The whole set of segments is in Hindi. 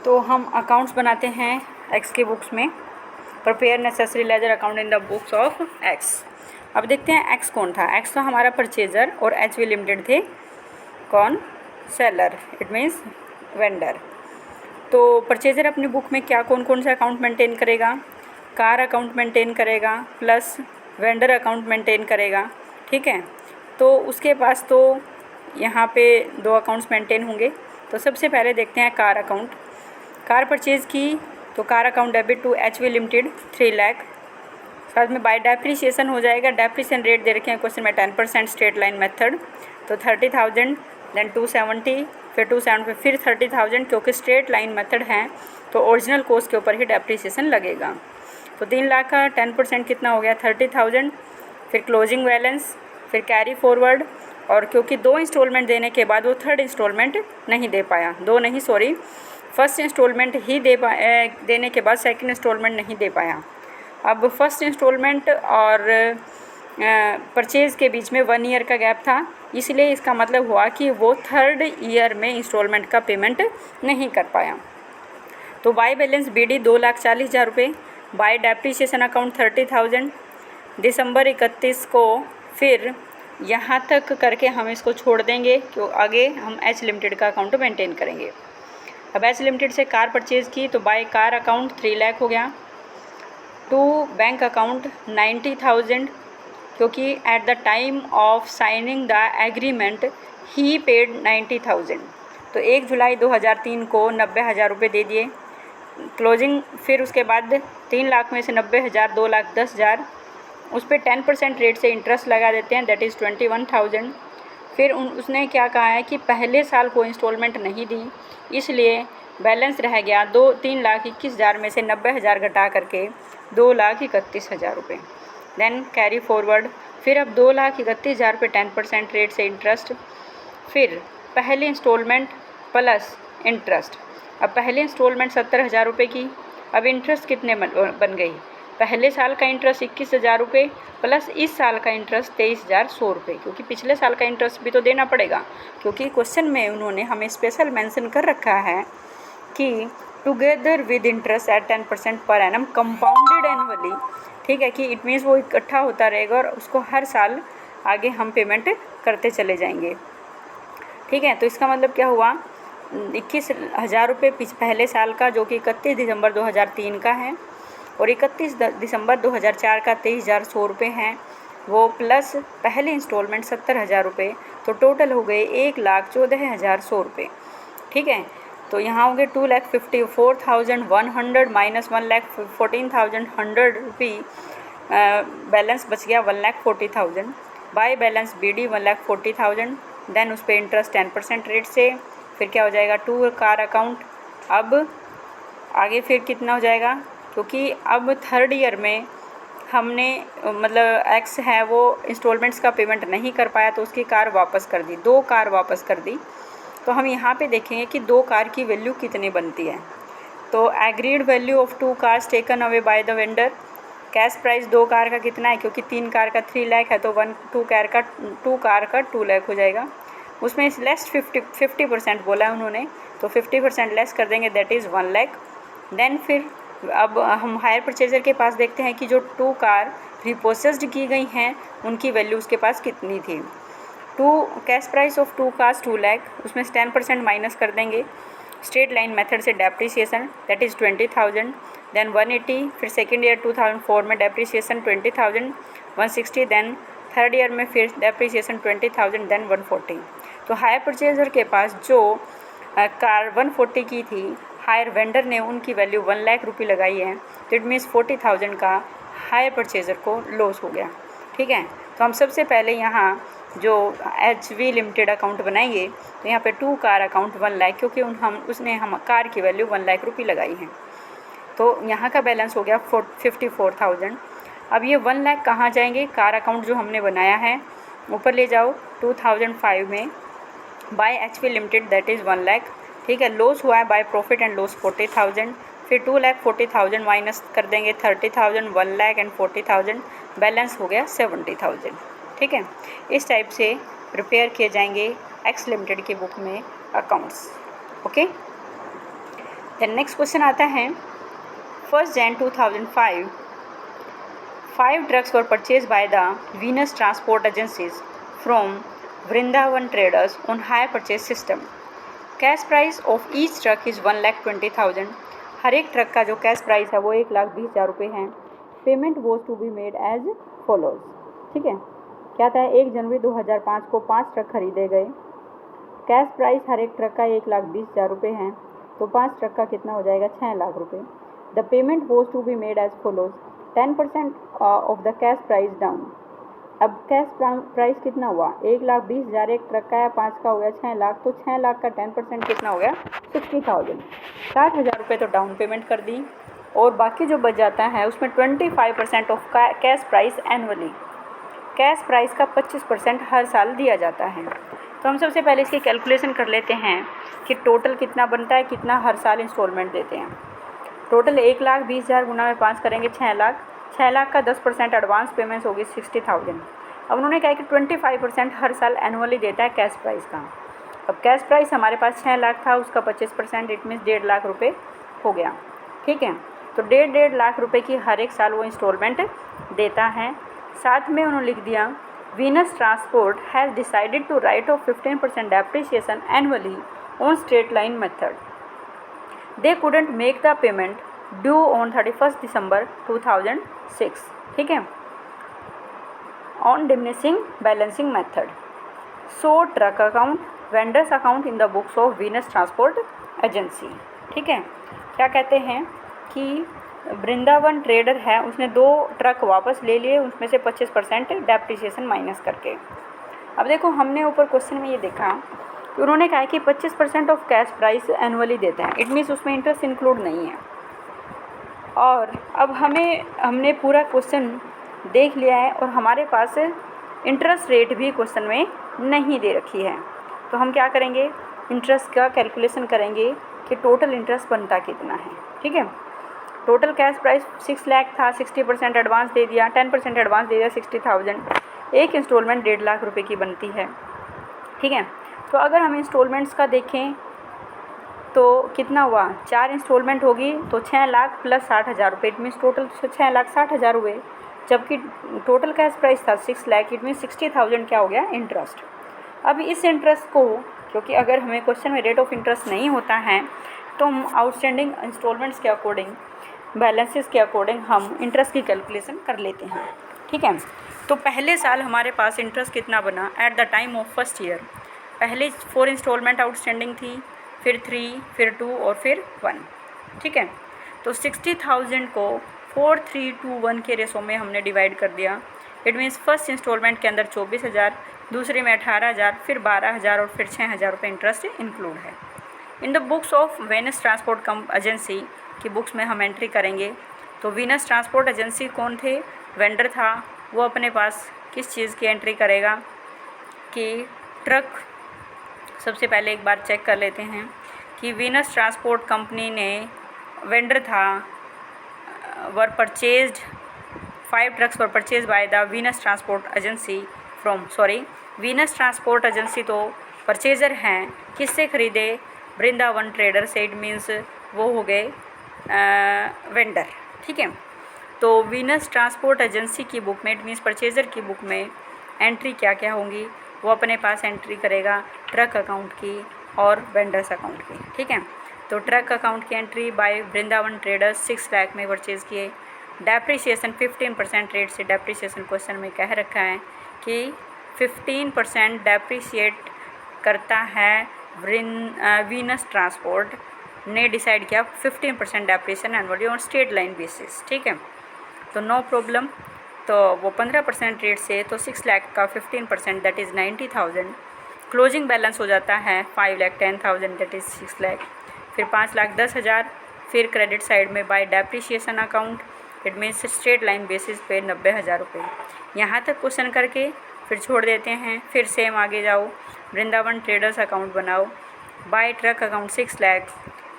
तो हम अकाउंट्स बनाते हैं एक्स के बुक्स में। Prepare necessary ledger account in the books of x. अब देखते हैं एक्स कौन था। एक्स था हमारा परचेजर और एच वी लिमिटेड थे कौन? Seller, it means vendor. तो परचेजर अपनी बुक में क्या कौन कौन सा अकाउंट मेंटेन करेगा? कार अकाउंट मेंटेन करेगा प्लस वेंडर अकाउंट मेंटेन करेगा। ठीक है, तो उसके पास तो यहाँ पे 2 अकाउंट्स मेंटेन होंगे। तो सबसे पहले देखते हैं कार अकाउंट। कार परचेज़ की तो car account debit to H V limited 3 lakh, साथ में बाय डेप्रीशिएशन हो जाएगा। डेप्रीशिएशन रेट दे रखे हैं क्वेश्चन में 10% स्ट्रेट लाइन मेथड। तो 30,000 देन 270 फिर 270 फिर 30,000, क्योंकि स्ट्रेट लाइन मेथड है तो ओरिजिनल कॉस्ट के ऊपर ही डेप्रीशिएशन लगेगा। तो 3 लाख का 10% कितना हो गया? 30,000। फिर क्लोजिंग बैलेंस, फिर कैरी फॉरवर्ड, और क्योंकि 2 इंस्टॉलमेंट देने के बाद वो थर्ड इंस्टॉलमेंट नहीं दे पाया, 2 नहीं सॉरी, फर्स्ट इंस्टॉलमेंट ही देने के बाद सेकंड इंस्टॉलमेंट नहीं दे पाया। अब फर्स्ट इंस्टॉलमेंट और परचेज़ के बीच में 1 ईयर का गैप था, इसलिए इसका मतलब हुआ कि वो थर्ड ईयर में इंस्टॉलमेंट का पेमेंट नहीं कर पाया। तो बाय बैलेंस BD 2,40,000 रुपये, बाय डेप्रीशिएशन अकाउंट 30,000 दिसंबर 31 को। फिर यहाँ तक करके हम इसको छोड़ देंगे क्यों आगे हम एच लिमिटेड का अकाउंट मेंटेन करेंगे। अब एच लिमिटेड से कार परचेज़ की तो बाय कार अकाउंट 3 लाख हो गया, टू बैंक अकाउंट 90,000, क्योंकि eight the time of signing the agreement he paid 90,000। तो 1 जुलाई 2003 को 90,000 रुपये दे दिए। क्लोजिंग फिर उसके बाद 3 लाख में से 90,000 2,10,000 उस पर 10% रेट से इंटरेस्ट लगा देते हैं, दैट इज़ 21,000। फिर उसने क्या कहा है कि पहले साल को इंस्टॉलमेंट नहीं दी, इसलिए बैलेंस रह गया 3,21,000 में से 90,000 घटा करके 2,31,000 रुपये। देन कैरी फॉरवर्ड, फिर अब 2,31,000 पे 10% रेट से इंटरेस्ट, फिर पहली इंस्टॉलमेंट प्लस इंटरेस्ट। अब पहली इंस्टॉलमेंट 70,000 रुपये की, अब इंटरेस्ट कितने बन गई? पहले साल का इंटरेस्ट 21,000 रुपये प्लस इस साल का इंटरेस्ट 23,100 रुपये, क्योंकि पिछले साल का इंटरेस्ट भी तो देना पड़ेगा, क्योंकि क्वेश्चन में उन्होंने हमें स्पेशल मेंशन कर रखा है कि together with interest eight 10% per annum compounded annually. ठीक है, कि इट मीन्स वो इकट्ठा होता रहेगा और उसको हर साल आगे हम पेमेंट करते चले जाएंगे। ठीक है, तो इसका मतलब क्या हुआ? 21,000 रुपये पहले साल का, जो कि 31 दिसंबर 2003 का है, और 31 दिसंबर 2004 का 23,100 रुपये हैं वो, प्लस पहले इंस्टॉलमेंट 70,000 रुपये, तो टोटल हो गए 1,14,100 रुपये। ठीक है, तो यहाँ हो गए 2,54,100 माइनस 1,14,100 रुपये, बैलेंस बच गया 1,40,000। बाय बैलेंस BD 1,40,000, देन उस पर इंटरेस्ट 10% रेट से। फिर क्या हो जाएगा? 2 कार अकाउंट। अब आगे फिर कितना हो जाएगा? क्योंकि अब थर्ड ईयर में हमने मतलब एक्स है वो इंस्टॉलमेंट्स का पेमेंट नहीं कर पाया, तो उसकी कार वापस कर दी, 2 कार वापस कर दी। तो हम यहाँ पे देखेंगे कि 2 कार की वैल्यू कितनी बनती है। तो agreed value of 2 cars taken away by the vendor, cash price 2 car का कितना है? क्योंकि 3 कार का 3 लाख है, तो 2 कार का 2 लाख हो जाएगा। उसमें लेस 50% बोला है उन्होंने, तो 50% लेस कर देंगे, दैट इज़ 1 लाख। देन फिर अब हम हायर परचेजर के पास देखते हैं कि जो 2 कार रिपोसेस्ड की गई हैं उनकी वैल्यू उसके पास कितनी थी। Cash price of 2 cars 2 lakh, उसमें से 10% माइनस कर देंगे स्ट्रेट लाइन मेथड से डेप्रीशिएशन, दैट इज़ 20,000। देन 180, फिर सेकेंड ईयर 2004 में डेप्रीशिएशन 20,000, 160, देन थर्ड ईयर में फिर डेप्रीशिएशन 20,000, देन 140। तो हायर परचेजर के पास जो कार 140 की थी, हायर वेंडर ने उनकी वैल्यू 1 लाख रुपये लगाई है, तो इट मीन्स 40,000 का हायर परचेजर को लॉस हो गया। ठीक है, तो हम सबसे पहले यहाँ जो HV लिमिटेड अकाउंट बनाएंगे, तो यहाँ पे 2 कार अकाउंट 1 लाख, क्योंकि उसने हम कार की वैल्यू 1 लाख रुपये लगाई है, तो यहाँ का बैलेंस हो गया 54,000। अब ये 1 लाख कहाँ जाएंगे? कार अकाउंट जो हमने बनाया है ऊपर ले जाओ 2005 में by HV limited, that is 1 lakh. ठीक है, लॉस हुआ है बाय प्रॉफिट एंड लॉस 40,000, फिर 2,40,000 माइनस कर देंगे 30,000, 1 लाख एंड 40,000, बैलेंस हो गया 70,000। ठीक है, इस टाइप से प्रिपेयर किए जाएंगे एक्स लिमिटेड की बुक में accounts. Okay. Then next question आता है 1 Jan 2005 5 trucks were purchased by the Venus Transport Agencies from Vrindavan Traders on hire purchase system. Cash price of each truck is 1,20,000. हर एक ट्रक का जो कैश प्राइस है वो 1,20,000 रुपये है. Payment was to be made as follows. ठीक है, क्या था 1 जनवरी 2005 को 5 ट्रक खरीदे गए. कैश प्राइस हर एक ट्रक का 1,20,000 रुपये है, तो 5 ट्रक का कितना हो जाएगा 6 लाख रुपये. The payment was to be made as follows. 10% of the cash price down. अब कैश प्राइस कितना हुआ 1,20,000 एक ट्रक का है, 5 का हो गया 6 लाख, तो 6 लाख का 10% कितना हो गया 60,000. 60,000 रुपये तो डाउन पेमेंट कर दी, और बाकी जो बच जाता है उसमें 25% of cash price annually. Cash price का 25% हर साल दिया जाता है. तो हम सबसे पहले इसकी कैलकुलेशन कर लेते हैं कि टोटल कितना बनता है, कितना हर साल इंस्टॉलमेंट देते हैं. टोटल 1,20,000 गुना में 5 करेंगे 6 लाख. 6 लाख का 10% एडवांस पेमेंट्स होगी 60,000. अब उन्होंने कहा कि 25% हर साल एनुअली देता है कैश प्राइस का. अब कैश प्राइस हमारे पास 6 लाख था, उसका 25% इट मीन्स 1.5 लाख रुपये हो गया. ठीक है, तो 1.5 लाख रुपये की हर एक साल वो इंस्टॉलमेंट देता है. साथ में उन्होंने लिख दिया Venus transport has decided to write off 15% depreciation annually on straight line method. They couldn't make the payment due on 31 December 2006. ठीक है, on diminishing balancing method. So truck account vendors account in the books of Venus transport agency. ठीक है, क्या कहते हैं कि वृंदावन ट्रेडर है, उसने 2 ट्रक वापस ले लिए, उसमें से 25% डेप्रिसिएशन माइनस करके. अब देखो हमने ऊपर क्वेश्चन में ये देखा कि उन्होंने कहा कि 25% ऑफ कैश प्राइस एनुअली देते हैं, इट मीन्स उसमें इंटरेस्ट इंक्लूड नहीं है. और अब हमने पूरा क्वेश्चन देख लिया है और हमारे पास इंटरेस्ट रेट भी क्वेश्चन में नहीं दे रखी है. तो हम क्या करेंगे, इंटरेस्ट का कैलकुलेशन करेंगे कि टोटल इंटरेस्ट बनता कितना है. ठीक है, टोटल कैश प्राइस 6 लाख था, 60% एडवांस दे दिया, 10% एडवांस दे दिया 60,000. एक इंस्टॉलमेंट 1.5 लाख रुपए की बनती है. ठीक है, तो अगर हम इंस्टॉलमेंट्स का देखें तो कितना हुआ 4 इंस्टॉलमेंट होगी, तो 6 लाख प्लस 60,000 रुपये, इट मीन्स टोटल 6,60,000 हुए. जबकि टोटल कैश प्राइस था 6 लाख, इट मीन्स 60,000 क्या हो गया इंटरेस्ट. अब इस इंटरेस्ट को, क्योंकि अगर हमें क्वेश्चन में रेट ऑफ इंटरेस्ट नहीं होता है तो हम आउटस्टैंडिंग इंस्टॉलमेंट्स के अकॉर्डिंग, बैलेंसेस के अकॉर्डिंग हम इंटरेस्ट की कैलकुलेशन कर लेते हैं. ठीक है, तो पहले साल हमारे पास इंटरेस्ट कितना बना eight the time of first year. पहले 4 इंस्टॉलमेंट आउटस्टैंडिंग थी, फिर 3, फिर 2 और फिर 1. ठीक है, तो 60,000 को 4, 3, 2, 1 के रेशो में हमने डिवाइड कर दिया. इट मीन्स फर्स्ट इंस्टॉलमेंट के अंदर 24,000, दूसरे में 18,000, फिर 12,000 और फिर 6,000 रुपये इंटरेस्ट इंक्लूड है. इन the books of Venus transport agency की बुक्स में हम एंट्री करेंगे. तो वीनस ट्रांसपोर्ट एजेंसी कौन थे, वेंडर था, वो अपने पास किस चीज़ की एंट्री करेगा कि ट्रक. सबसे पहले एक बार चेक कर लेते हैं कि वीनस ट्रांसपोर्ट कंपनी ने, वेंडर था, were purchased 5 trucks were purchase by the Venus transport agency from, Venus transport agency तो परचेजर हैं, किससे खरीदे, वृंदावन ट्रेडर से. इट मीन्स वो हो गए वेंडर. ठीक है, तो वीनस ट्रांसपोर्ट एजेंसी की बुक में, इट मीन्स परचेजर की बुक में एंट्री क्या क्या होंगी, वो अपने पास एंट्री करेगा ट्रक अकाउंट की और वेंडर्स अकाउंट की. ठीक है, तो ट्रक अकाउंट की entry by Vrindavan traders 6 lakh में परचेज़ किए. डेप्रिसिएशन 15% रेट से डेप्रिसिएशन क्वेश्चन में कह रखा है कि 15% डेप्रिसिएट करता है वीनस ट्रांसपोर्ट ने डिसाइड किया 15% depreciation annually on straight line basis. ठीक है, तो नो प्रॉब्लम. तो वो 15% रेट से, तो 6 लाख का 15% दैट इज़ 90,000. क्लोजिंग बैलेंस हो जाता है 5,10,000 दैट इज़ 6 लाख. फिर 5,10,000. फिर क्रेडिट साइड में bye depreciation account, it means straight line basis पे 90,000 रुपये. यहाँ तक क्वेश्चन करके फिर छोड़ देते हैं. फिर सेम आगे जाओ, वृंदावन ट्रेडर्स अकाउंट बनाओ, बाय ट्रक अकाउंट 6 लाख.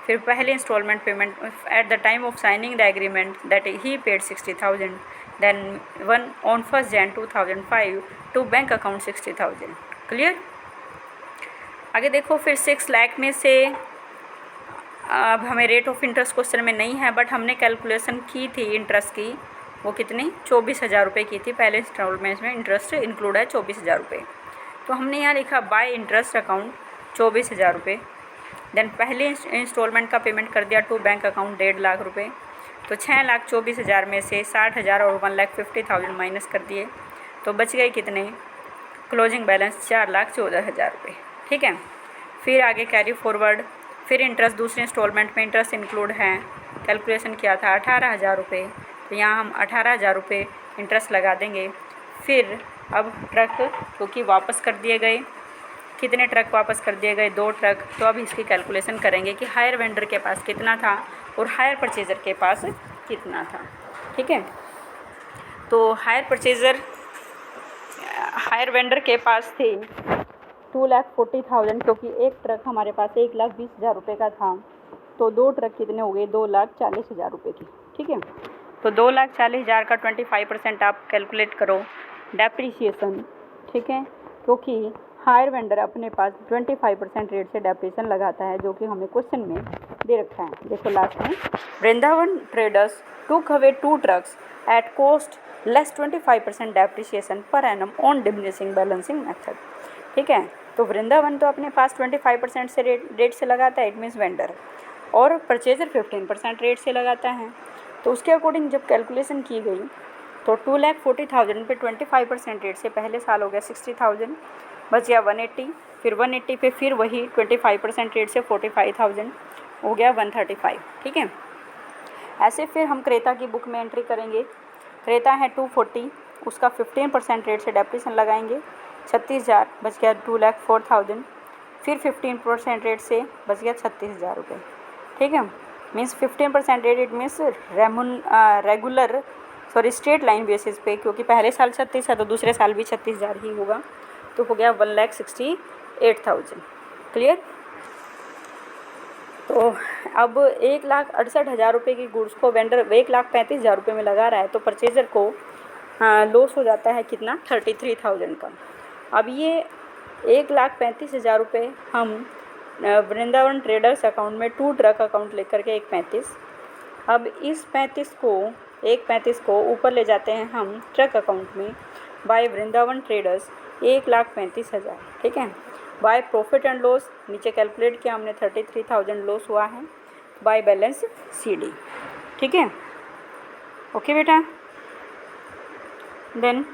फिर पहले instalment payment at the time of signing the agreement that he paid 60,000. Then 1 on 1 Jan 2005 to bank account 60,000. Clear. आगे देखो, फिर 6 लाख में से अब हमें रेट ऑफ इंटरेस्ट क्वेश्चन में नहीं है, बट हमने कैलकुलेशन की थी इंटरेस्ट की, वो कितनी 24,000 रुपये की थी। पहले इंस्टॉलमेंट में इंटरेस्ट इंक्लूड है 24,000 रुपये। तो हमने यहाँ लिखा बाय इंटरेस्ट अकाउंट 24,000 रुपये। देन पहले इंस्टॉलमेंट का पेमेंट कर दिया टू बैंक अकाउंट 1.5 लाख रुपये। तो 6,24,000 में से 60,000 और 1,50,000 माइनस कर दिए, तो बच गए कितने, क्लोजिंग बैलेंस 4,14,000 रुपये। ठीक है, फिर आगे कैरी फॉरवर्ड, फिर इंटरेस्ट दूसरे इंस्टॉलमेंट में इंटरेस्ट इंक्लूड है, कैलकुलेशन किया था 18,000 रुपये, तो यहाँ हम 18,000 रुपये इंटरेस्ट लगा देंगे। फिर अब ट्रक क्योंकि वापस कर दिए गए, कितने ट्रक वापस कर दिए गए, 2 ट्रक। तो अब इसकी कैलकुलेशन करेंगे कि हायर वेंडर के पास कितना था और हायर परचेज़र के पास कितना था। ठीक है, तो हायर वेंडर के पास थे 2,40,000, क्योंकि एक ट्रक हमारे पास 1,20,000 रुपये का था, तो 2 ट्रक कितने हो गए, 2,40,000 रुपये की। ठीक है, तो 2,40,000 का 25% आप कैलकुलेट करो डेप्रीशिएशन। ठीक है, क्योंकि हायर वेंडर अपने पास 25% रेट से डेप्रीशिएशन लगाता है, जो कि हमें क्वेश्चन में दे रखा है। देखो लास्ट में, वृंदावन ट्रेडर्स टूक away 2 trucks at cost less 25% depreciation per annum on diminishing balancing method. ठीक है, तो वृंदावन तो अपने पास 25% से रेट से लगाता है, इट मीन्स वेंडर, और परचेजर 15% रेट से लगाता है। तो उसके अकॉर्डिंग जब कैलकुलेशन की गई तो 2,40,000 पे 25% रेट से पहले साल हो गया 60,000, बच गया 180, फिर 180 पे फिर वही 25% रेट से 45,000 हो गया 135। ठीक है, ऐसे फिर हम क्रेता की बुक में एंट्री करेंगे। क्रेता है 240, उसका 15% रेट से डेप्रीशिएशन लगाएंगे, 36,000 बच गया 2,04,000, फिर 15% रेट से बच गया 36,000 रुपये। ठीक है, means 15% rate, it means regular straight line basis पे, क्योंकि पहले साल 36 है तो दूसरे साल भी 36,000 ही होगा, तो हो गया 1,68,000। क्लियर। तो अब 1,68,000 रुपये की गुड्स को वेंडर 1,35,000 रुपये में लगा रहा है, तो परचेजर को लॉस हो जाता है कितना, 33,000 का। अब ये 1,35,000 रुपये हम वृंदावन ट्रेडर्स अकाउंट में 2 ट्रक अकाउंट लेकर के 1,35, अब इस 1,35 को ऊपर ले जाते हैं हम ट्रक अकाउंट में बाय वृंदावन ट्रेडर्स 1,35,000। ठीक है, बाय प्रॉफिट एंड लॉस नीचे कैलकुलेट किया हमने 33,000 लॉस हुआ है बाय बैलेंस CD। ठीक है, ओके बेटा। देन